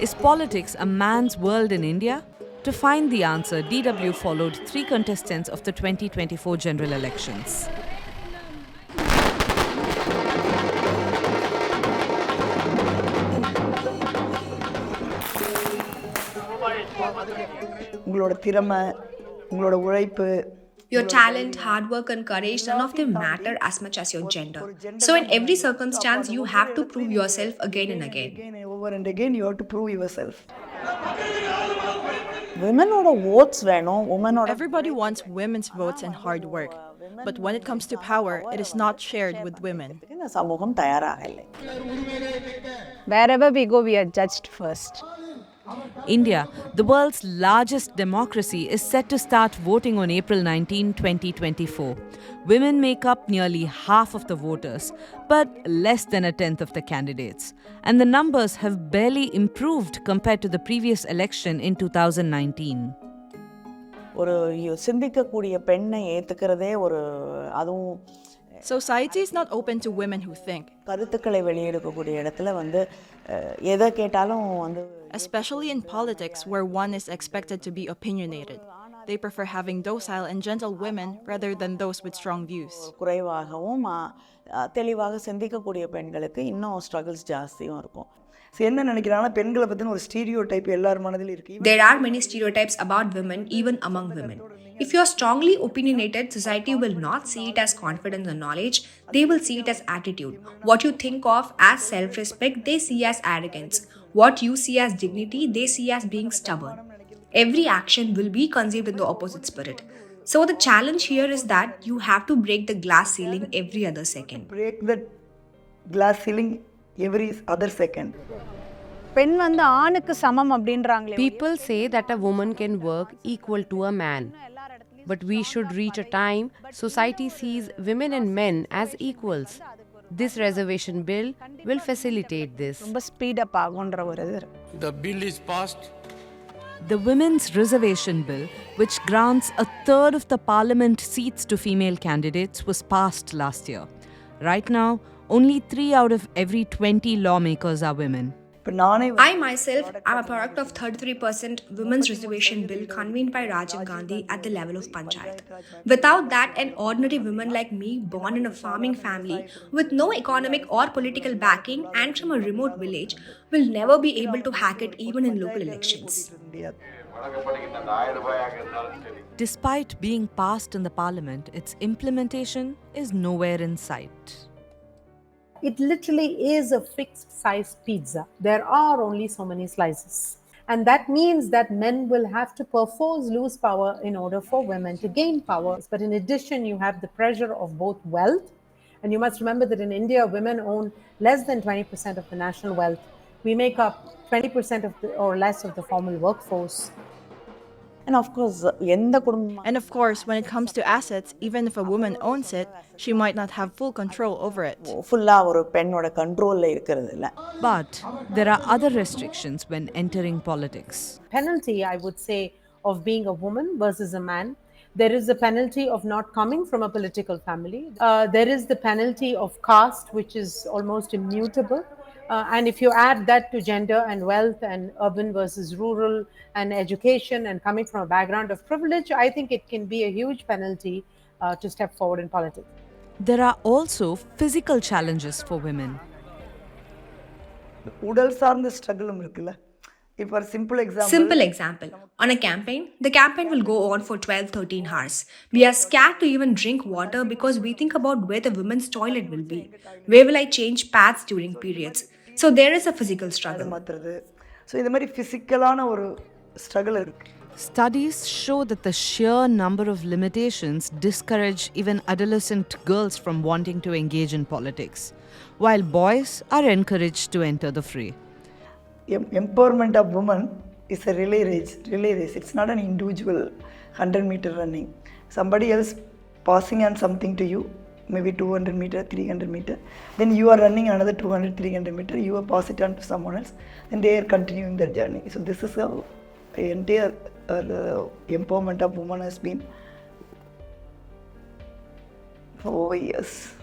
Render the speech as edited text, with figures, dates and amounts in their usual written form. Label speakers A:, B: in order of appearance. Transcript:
A: Is politics a man's world in India? To find the answer, DW followed 3 contestants of the 2024 general elections.
B: Your talent, hard work, and courage, none of them matter as much as your gender. So, in every circumstance, you have to prove yourself again and again.
C: Over and again, you have to prove yourself. Women votes
D: Everybody wants women's votes and hard work. But when it comes to power, it is not shared with women.
E: Wherever we go, we are judged first.
A: India, the world's largest democracy, is set to start voting on April 19, 2024. Women make up nearly half of the voters, but less than a tenth of the candidates. And the numbers have barely improved compared to the previous election in 2019.
D: Society is not open to women who think. Especially in politics, where one is expected to be opinionated. They prefer having docile and gentle women rather than those with strong views.
B: There are many stereotypes about women, even among women. If you are strongly opinionated, society will not see it as confidence or knowledge, they will see it as attitude. What you think of as self-respect, they see as arrogance. What you see as dignity, they see as being stubborn. Every action will be conceived in the opposite spirit. So the challenge here is that you have to break the glass ceiling every other second.
C: Break the glass ceiling every other second.
F: People say that a woman can work equal to a man. But we should reach a time society sees women and men as equals. This reservation bill will facilitate this.
G: The bill is passed.
A: The Women's Reservation Bill, which grants a third of the parliament seats to female candidates, was passed last year. Right now, only 3 out of every 20 lawmakers are women.
B: I myself am a product of 33% Women's Reservation Bill convened by Rajiv Gandhi at the level of Panchayat. Without that, an ordinary woman like me, born in a farming family with no economic or political backing and from a remote village, will never be able to hack it even in local elections.
A: Despite being passed in the parliament, its implementation is nowhere in sight.
H: It literally is a fixed size pizza. There are only so many slices. And that means that men will have to perforce lose power in order for women to gain power. But in addition, you have the pressure of both wealth. And you must remember that in India, women own less than 20% of the national wealth. We make up 20% or less of the formal workforce.
C: And of course,
D: when it comes to assets, even if a woman owns it, she might not have full control over it.
A: But there are other restrictions when entering politics.
H: Penalty, I would say, of being a woman versus a man. There is the penalty of not coming from a political family. There is the penalty of caste, which is almost immutable. And if you add that to gender and wealth and urban versus rural and education and coming from a background of privilege, I think it can be a huge penalty to step forward in politics.
A: There are also physical challenges for women.
B: Simple example. On a campaign, the campaign will go on for 12-13 hours. We are scared to even drink water because we think about where the women's toilet will be. Where will I change pads during periods? So there is a physical struggle.
C: So in the physical struggle.
A: Studies show that the sheer number of limitations discourage even adolescent girls from wanting to engage in politics, while boys are encouraged to enter the fray.
C: Empowerment of women is a relay race. It's not an individual 100-meter running. Somebody else passing on something to you, maybe 200 meter, 300 meter. Then you are running another 200, 300 meter. You are pass it on to someone else. Then they are continuing their journey. So this is how the entire empowerment of women has been for over years.